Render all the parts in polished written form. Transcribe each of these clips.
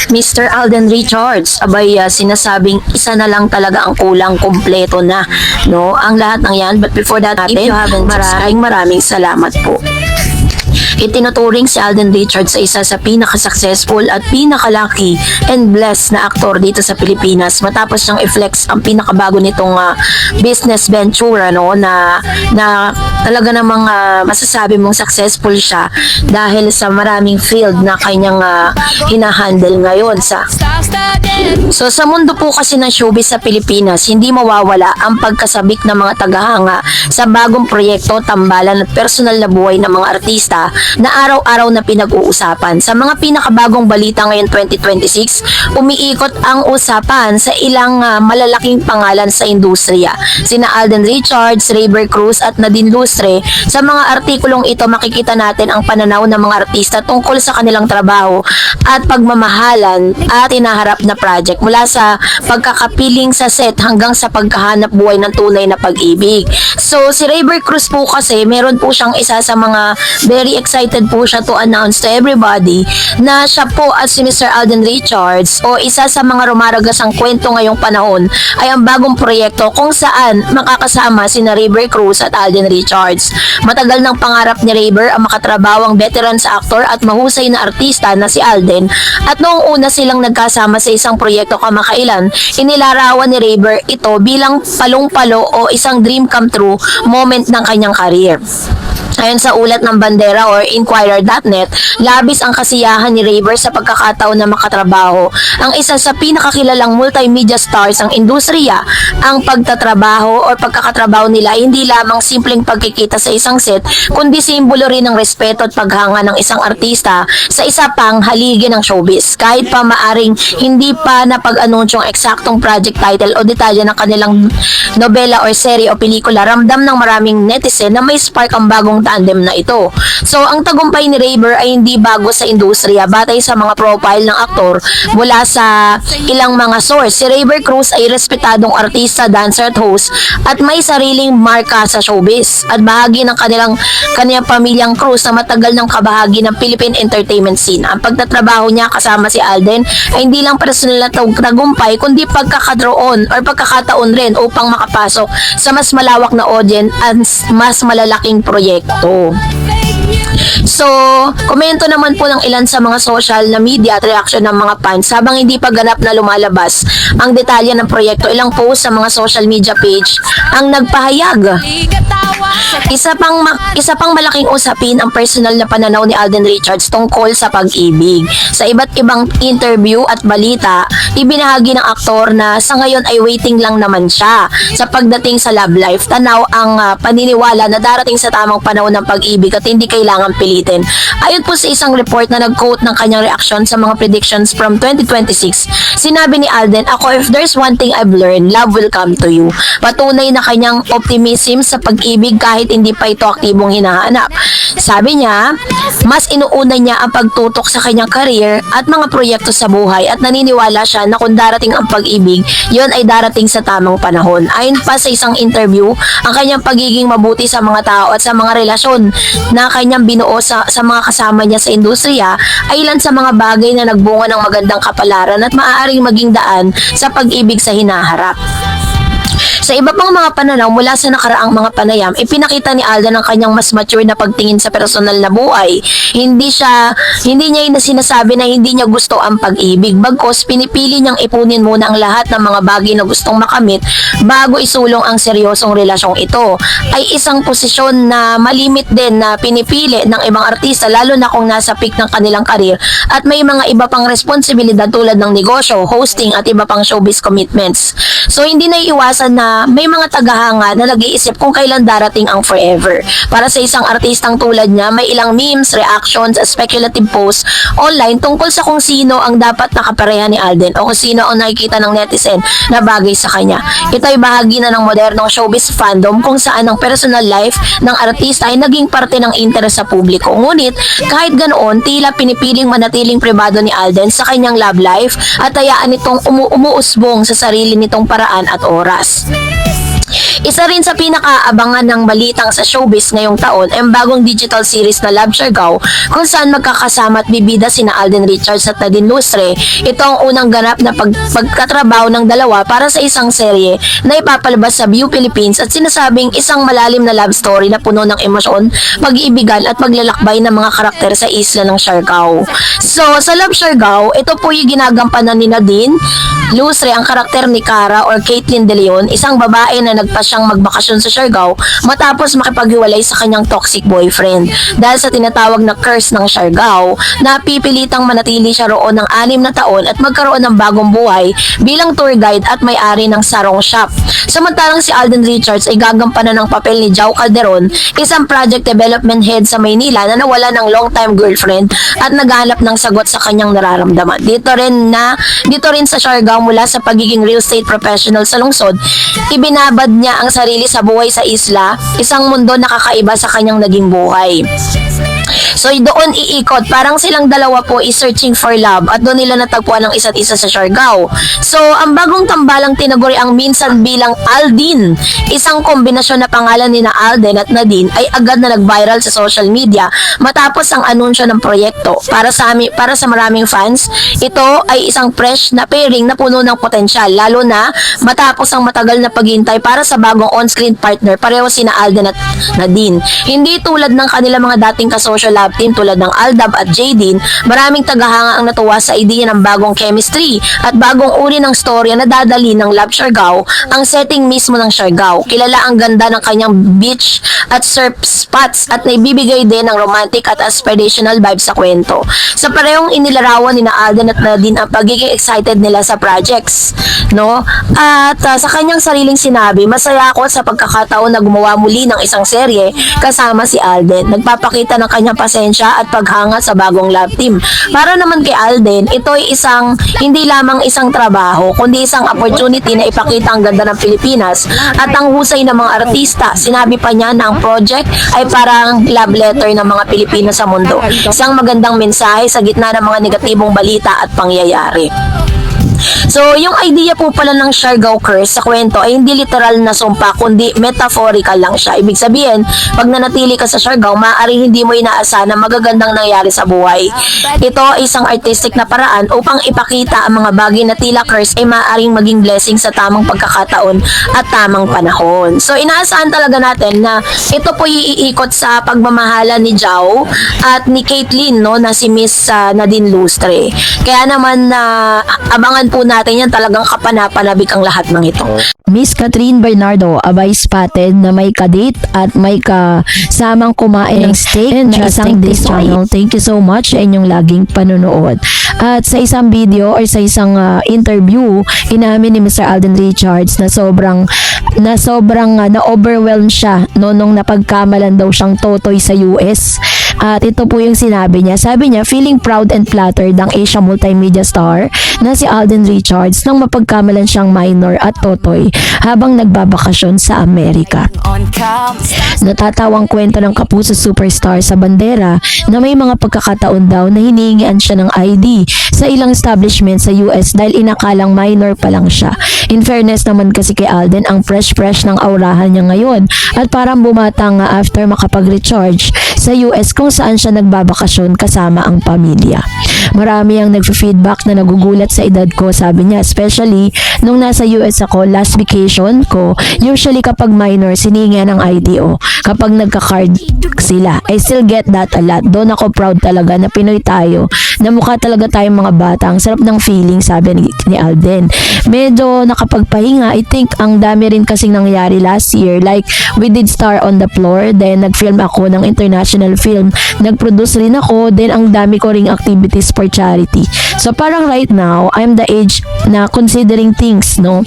Mr. Alden Richards, abay sinasabing isa na lang talaga ang kulang, kompleto na, no? Ang lahat ng yan. But before that, if you haven't, maraming salamat po. Itinuturing si Alden Richards sa isa sa pinaka-successful at pinaka-lucky and blessed na aktor dito sa Pilipinas matapos niyang i-flex ang pinakabago nitong business venture, ano, na talaga namang masasabi mong successful siya dahil sa maraming field na kanyang hinahandle ngayon. So sa mundo po kasi ng showbiz sa Pilipinas, hindi mawawala ang pagkasabik ng mga tagahanga sa bagong proyekto, tambalan at personal na buhay ng mga artista na araw-araw na pinag-uusapan. Sa mga pinakabagong balita ngayon 2026, umiikot ang usapan sa ilang malalaking pangalan sa industriya. Sina Alden Richards, Rayber Cruz at Nadine Lustre. Sa mga artikulong ito, makikita natin ang pananaw ng mga artista tungkol sa kanilang trabaho at pagmamahalan at hinaharap na project, mula sa pagkakapiling sa set hanggang sa pagkahanap buhay ng tunay na pag-ibig. So si Rayber Cruz po kasi, meron po siyang isa sa mga very excited po siya to announce to everybody na siya po at si Mr. Alden Richards, o isa sa mga rumaragasang kwento ngayong panahon, ay ang bagong proyekto kung saan makakasama sina Rayber Cruz at Alden Richards. Matagal ng pangarap ni Rayber ang makatrabawang veteran sa aktor at mahusay na artista na si Alden, at noong una silang nagkasama sa isang proyekto kamakailan, inilarawan ni Rayber ito bilang palong-palo o isang dream come true moment ng kanyang career. Ayon sa ulat ng Bandera or Inquirer.net, labis ang kasiyahan ni Rayber sa pagkakataon na makatrabaho ang isa sa pinakakilalang multimedia stars ng industriya. Ang pagtatrabaho o pagkakatrabaho nila hindi lamang simpleng pagkikita sa isang set, kundi simbolo rin ng respeto at paghanga ng isang artista sa isa pang haligi ng showbiz. Kahit pa maaring hindi pa napag-anunsyong eksaktong project title o detalye ng kanilang nobela or serye o pelikula, ramdam ng maraming netizen na may spark ang bagong tandem na ito. So, ang tagumpay ni Rayber ay hindi bago sa industriya. Batay sa mga profile ng aktor mula sa ilang mga source, si Rayber Cruz ay respetadong artista, dancer at host at may sariling marka sa showbiz at bahagi ng kanyang pamilyang Cruz na matagal ng kabahagi ng Philippine entertainment scene. Ang pagtatrabaho niya kasama si Alden ay hindi lang personal na tagumpay, kundi pagkakataon rin upang makapasok sa mas malawak na audience at mas malalaking proyekto. So, komento naman po ng ilan sa mga social na media at reaction ng mga fans habang hindi pa ganap na lumalabas ang detalye ng proyekto. Ilang post sa mga social media page ang nagpahayag. Isa pang malaking usapin ang personal na pananaw ni Alden Richards tungkol sa pag-ibig. Sa iba't ibang interview at balita, ibinahagi ng aktor na sa ngayon ay waiting lang naman siya sa pagdating sa love life. Tanaw ang paniniwala na darating sa tamang panahon ng pag-ibig at hindi kailangan pilitin. Ayon po sa isang report na nag-quote ng kanyang reaksyon sa mga predictions from 2026, sinabi ni Alden, "Ako, if there's one thing I've learned, love will come to you." Patunay na kanyang optimism sa pag-ibig kahit hindi pa ito aktibong hinahanap. Sabi niya, mas inuuna niya ang pagtutok sa kanyang career at mga proyekto sa buhay at naniniwala siya na kung darating ang pag-ibig, yon ay darating sa tamang panahon. Ayon pa sa isang interview, ang kanyang pagiging mabuti sa mga tao at sa mga relasyon na kanyang binuo sa mga kasama niya sa industriya ay ilan sa mga bagay na nagbunga ng magandang kapalaran at maaaring maging daan sa pag-ibig sa hinaharap. Sa iba pang mga pananaw mula sa nakaraang mga panayam, ipinakita ni Alden ang kanyang mas mature na pagtingin sa personal na buhay. Hindi niya sinasabi na hindi niya gusto ang pag-ibig. Bagkus, pinipili niyang ipunin muna ang lahat ng mga bagay na gustong makamit bago isulong ang seryosong relasyong ito. Ay isang posisyon na malimit din na pinipili ng ibang artista, lalo na kung nasa peak ng kanilang karir at may mga iba pang responsibilidad tulad ng negosyo, hosting at iba pang showbiz commitments. So hindi na iwasan na may mga tagahanga na nag-iisip kung kailan darating ang forever. Para sa isang artistang tulad niya, may ilang memes, reactions, speculative posts online tungkol sa kung sino ang dapat nakapareha ni Alden o kung sino ang nakikita ng netizen na bagay sa kanya. Ito ay bahagi na ng modernong showbiz fandom kung saan ang personal life ng artista ay naging parte ng interes sa publiko. Ngunit kahit ganoon, tila pinipiling manatiling pribado ni Alden sa kanyang love life at hayaan itong umuusbong sa sarili nitong paraan at oras. Isa rin sa pinakaabangan ng balitang sa showbiz ngayong taon ay ang bagong digital series na Love Siargao kung saan magkakasama at bibida sina Alden Richards at Nadine Lustre. Ito ang unang ganap na pagkatrabaho ng dalawa para sa isang serye na ipapalabas sa View Philippines at sinasabing isang malalim na love story na puno ng emosyon, pag-iibigan at paglalakbay ng mga karakter sa isla ng Siargao. So, sa Love Siargao, ito po yung ginagampanan ni Nadine Lustre, ang karakter ni Cara or Caitlyn De Leon, isang babae na nagpasyang magbakasyon sa Siargao matapos makipaghiwalay sa kanyang toxic boyfriend. Dahil sa tinatawag na curse ng Siargao, napipilitang manatili siya roon ng 6 na taon at magkaroon ng bagong buhay bilang tour guide at may-ari ng sarong shop. Samantalang si Alden Richards ay gagampanan ng papel ni Jao Calderon, isang project development head sa Maynila na nawala ng long-time girlfriend at naghahanap ng sagot sa kanyang nararamdaman. Dito rin sa Siargao, mula sa pagiging real estate professional sa lungsod, ibinabad niya ang sarili sa buhay sa isla, isang mundo na kakaiba sa kanyang naging buhay. So doon iikot, parang silang dalawa po is searching for love at doon nila natagpuan ang isa't isa sa Siargao. So ang bagong tambalang tinaguri ang minsan bilang Aldin, isang kombinasyon na pangalan ni na Alden at Nadine ay agad na nag-viral sa social media matapos ang anunsyo ng proyekto. Para sa maraming fans, ito ay isang fresh na pairing na puno ng potensyal, lalo na matapos ang matagal na paghintay para sa bagong on-screen partner, pareho sina Alden at Nadine. Hindi tulad ng kanilang mga dating kasosyo love team tulad ng Aldab at Jadine, maraming tagahanga ang natuwa sa idea ng bagong chemistry at bagong uri ng storya na dadali ng Love Siargao, ang setting mismo ng Siargao. Kilala ang ganda ng kanyang beach at surf spots at naibibigay din ng romantic at aspirational vibe sa kwento. Sa parehong inilarawan ni na Alden at Nadine ang pagiging excited nila sa projects, no? At sa kanyang sariling sinabi, masaya ako sa pagkakataon na gumawa muli ng isang serye kasama si Alden. Nagpapakita ng kanyang pasensya at paghanga sa bagong love team. Para naman kay Alden, ito ay hindi lamang isang trabaho, kundi isang opportunity na ipakita ang ganda ng Pilipinas at ang husay ng mga artista. Sinabi pa niya na ang project ay parang love letter ng mga Pilipino sa mundo. Isang magandang mensahe sa gitna ng mga negatibong balita at pangyayari. So, yung idea po pala ng Siargao curse sa kwento ay hindi literal na sumpa, kundi metaphorical lang siya. Ibig sabihin, pag nanatili ka sa Siargao, maaaring hindi mo inaasahan na magagandang nangyari sa buhay. Ito ay isang artistic na paraan upang ipakita ang mga bagay na tila curse ay maaaring maging blessing sa tamang pagkakataon at tamang panahon. So, inaasahan talaga natin na ito po iikot sa pagmamahala ni Jao at ni Caitlyn, no, na si Miss Nadine Lustre. Kaya naman abangan po natin yan, talagang kapanapanabik ang lahat ng ito. Miss Catherine Bernardo, abay spotted na may kadate at may kasamang kumain ng steak na isang this channel. Thank you so much sa inyong laging panonood. At sa isang video or sa isang interview, inamin ni Mr. Alden Richards na sobrang na-overwhelm siya nung napagkamalan daw siyang totoy sa US. At ito po yung sinabi niya. Sabi niya, feeling proud and flattered ang Asia multimedia star na si Alden Richards nang mapagkamalan siyang minor at totoy habang nagbabakasyon sa Amerika. Natatawang kwento ng kapuso superstar sa bandera na may mga pagkakataon daw na hinihingian siya ng ID sa ilang establishment sa US dahil inakalang minor pa lang siya. In fairness naman kasi kay Alden, ang fresh ng aurahan niya ngayon at parang bumata nga after makapag-recharge sa US kung saan siya nagbabakasyon kasama ang pamilya. Marami ang nag-feedback na nagugulat sa edad ko, sabi niya, especially nung nasa US ako last vacation ko. Usually kapag minor, siningihan ng IDO. Kapag nagka-card sila, I still get that a lot. Doon ako proud talaga na Pinoy tayo, na mukha talaga tayong mga bata. Ang sarap ng feeling, sabi ni Alden. Medyo nakapagpahinga. I think ang dami rin kasing nangyari last year. Like, we did Star on the Floor, then nag-film ako ng international film. Nag-produce rin ako, then ang dami ko ring activities for charity. So parang right now, I'm the age na considering things, no?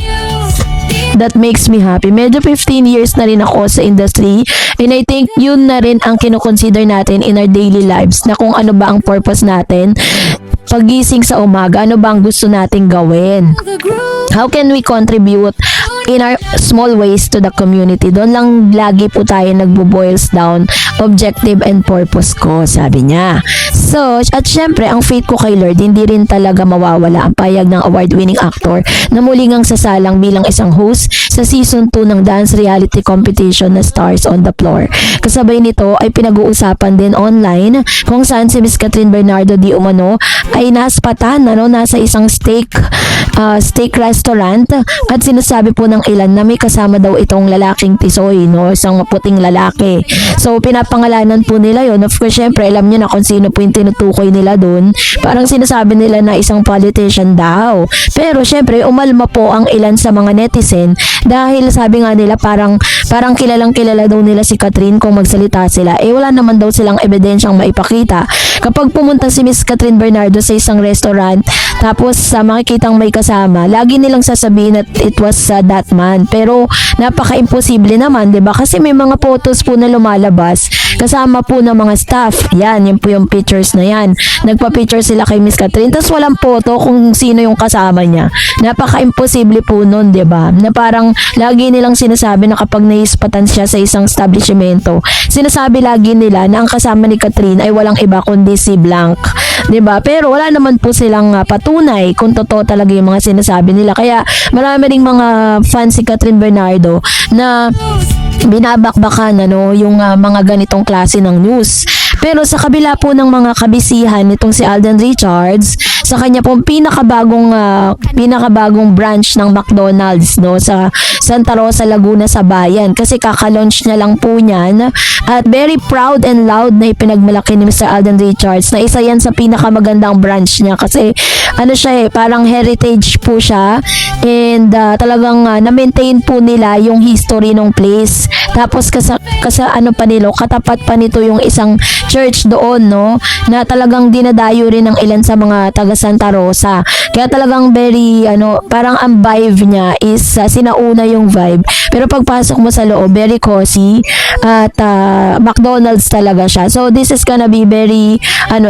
That makes me happy. Medyo 15 years na rin ako sa industry, and I think yun na rin ang kinoconsider natin in our daily lives, na kung ano ba ang purpose natin pagising sa umaga, ano ba ang gusto nating gawin, how can we contribute in our small ways to the community. Doon lang lagi po tayo nagbo-boils down objective and purpose ko, sabi niya. So, at syempre, ang faith ko kay Lord, hindi rin talaga mawawala ang payag ng award-winning actor na muli ngang sasalang bilang isang host sa season 2 ng dance reality competition na Stars on the Floor. Kasabay nito ay pinag-uusapan din online kung saan si Miss Catherine Bernardo di umano ay naspatan, nasa isang steak restaurant at sinasabi po ng ilan na may kasama daw itong lalaking tisoy, isang puting lalaki. So, pinapangalanan po nila yon. Of course, syempre, alam niyo na kung sino po yung tinutukoy nila doon. Parang sinasabi nila na isang politician daw. Pero, syempre, umalma po ang ilan sa mga netizen dahil sabi nga nila parang kilalang kilala daw nila si Catherine kung magsalita sila. Wala naman daw silang ebidensyang maipakita. Kapag pumunta si Miss Catherine Bernardo sa isang restaurant, tapos makikitang may kasama, lagi nilang sasabihin that it was that man. Pero napaka-imposible naman, 'di ba? Kasi may mga photos po na lumalabas kasama po ng mga staff. Yan po yung pictures na yan. Nagpa-picture sila kay Miss Catherine, tapos walang photo kung sino yung kasama niya. Napaka-imposible po nun, 'di ba? Na parang lagi nilang sinasabi na kapag naispatan siya sa isang establishmento, sinasabi lagi nila na ang kasama ni Catherine ay walang iba kundi si Blanc. 'Di ba? Pero wala naman po silang patunay kung totoo talaga yung mga sinasabi nila. Kaya marami ring mga fans si Catherine Bernardo na binabakbakan yung mga ganitong klase ng news. Pero sa kabila po ng mga kabisihan nitong si Alden Richards, sa kanya pong pinakabagong branch ng McDonald's sa Santa Rosa, Laguna sa bayan, kasi kaka-launch niya lang po niyan at very proud and loud na ipinagmalaki ni Mr. Alden Richards na isa yan sa pinakamagandang branch niya kasi siya parang heritage po siya and talagang na-maintain po nila yung history ng place. Tapos katapat pa nito yung isang church doon na talagang dinadayo rin ng ilan sa mga taga Santa Rosa. Kaya talagang very parang ang vibe niya is sinauna yung vibe. Pero pagpasok mo sa loob, very cozy at McDonald's talaga siya. So this is gonna be very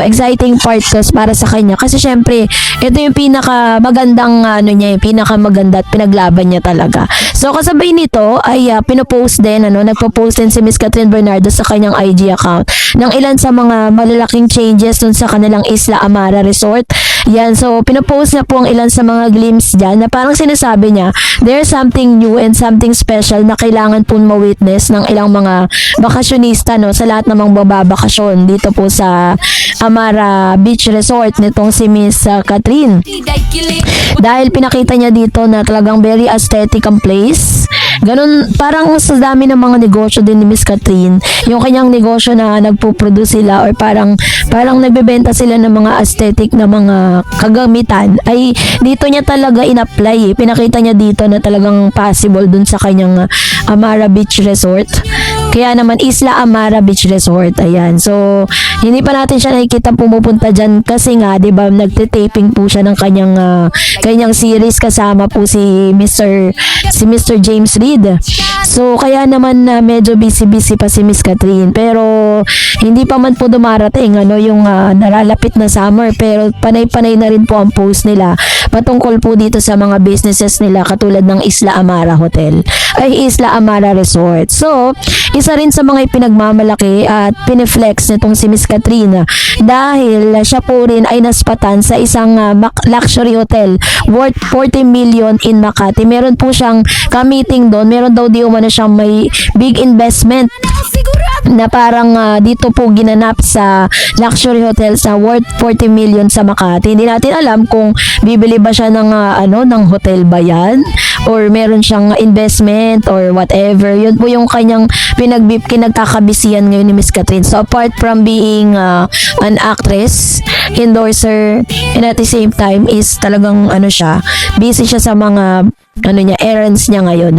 exciting part para sa kanya kasi syempre ito yung pinakamagandang yung pinakamaganda at pinaglaban niya talaga. So kasabay nito ay pinopost din nagpo-post din si Miss Catherine Bernardo sa kanyang IG account ng ilan sa mga malalaking changes dun sa kanilang Isla Amara Resort. Yan, so pinopost niya po ang ilan sa mga glimpse dyan na parang sinasabi niya there's something new and something special na kailangan po ma-witness ng ilang mga bakasyonista sa lahat ng mga babakasyon dito po sa Amara Beach Resort nitong si Miss Catherine. Dahil pinakita niya dito na talagang very aesthetic ang place. Ganun, parang sa dami ng mga negosyo din ni Miss Catherine, yung kanyang negosyo na nagpo-produce sila or parang nagbebenta sila ng mga aesthetic na mga kagamitan ay dito niya talaga in-apply. Pinakita niya dito na talagang possible dun sa kanyang Amara Beach Resort. Kaya naman Isla Amara Beach Resort. Ayan. So, hindi pa natin siya nakikita pumupunta dyan kasi nga, 'di ba, nagte-taping po siya ng kanyang series kasama po si Mr. James Reid. So, kaya naman medyo busy pa si Miss Catherine. Pero, hindi pa man po dumarating yung nalalapit na summer. Pero, panay-panay na rin po ang post nila patungkol po dito sa mga businesses nila katulad ng Isla Amara Hotel. Ay, Isla Amara Resort. So, isa rin sa mga ipinagmamalaki at pineflex nitong si Miss Catherine dahil siya po rin ay naspatan sa isang luxury hotel worth 40 million in Makati. Meron po siyang ka-meeting doon. Meron daw di umano siyang may big investment na parang dito po ginanap sa luxury hotel sa worth 40 million sa Makati. Hindi natin alam kung bibili ba siya ng ng hotel ba yan or meron siyang investment or whatever. Yun po yung kanyang kinagkakabisihan ngayon ni Miss Catherine. So apart from being an actress, endorser, and at the same time is talagang busy siya sa mga errands niya ngayon,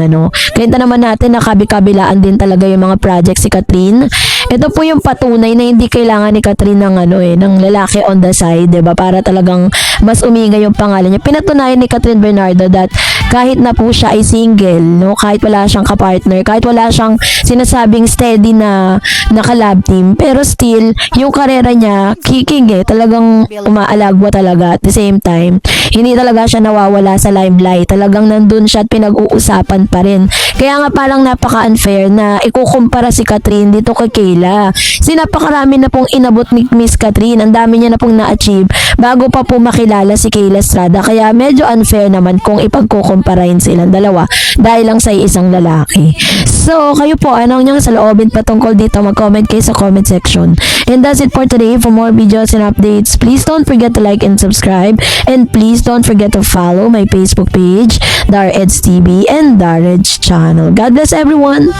Kaya naman natin na kabi-kabilaan din talaga yung mga projects si Catherine. Ito po yung patunay na hindi kailangan ni Catherine ng lalaki on the side, 'di ba? Para talagang mas umiga yung pangalan niya. Pinatunayan ni Catherine Bernardo that kahit na po siya ay single, no? Kahit wala siyang kapartner, kahit wala siyang sinasabing steady na naka-love team, pero still, yung karera niya, kicking talagang umaalagwa talaga at the same time, hindi talaga siya nawawala sa limelight, talagang nandun siya at pinag-uusapan pa rin. Kaya nga parang napaka-unfair na ikukumpara si Catherine dito kay Kayla. Kasi napakarami na pong inabot ni Miss Catherine, ang dami niya na pong na-achieve bago pa po makilala si Kayla Estrada. Kaya medyo unfair naman kung ipagkukumparahin silang dalawa dahil lang sa isang lalaki. So, kayo po, anong niyang saloobin patungkol dito? Mag-comment kayo sa comment section. And that's it for today. For more videos and updates, please don't forget to like and subscribe. And please don't forget to follow my Facebook page, Dar Eds TV and Dar Eds channel. God bless everyone!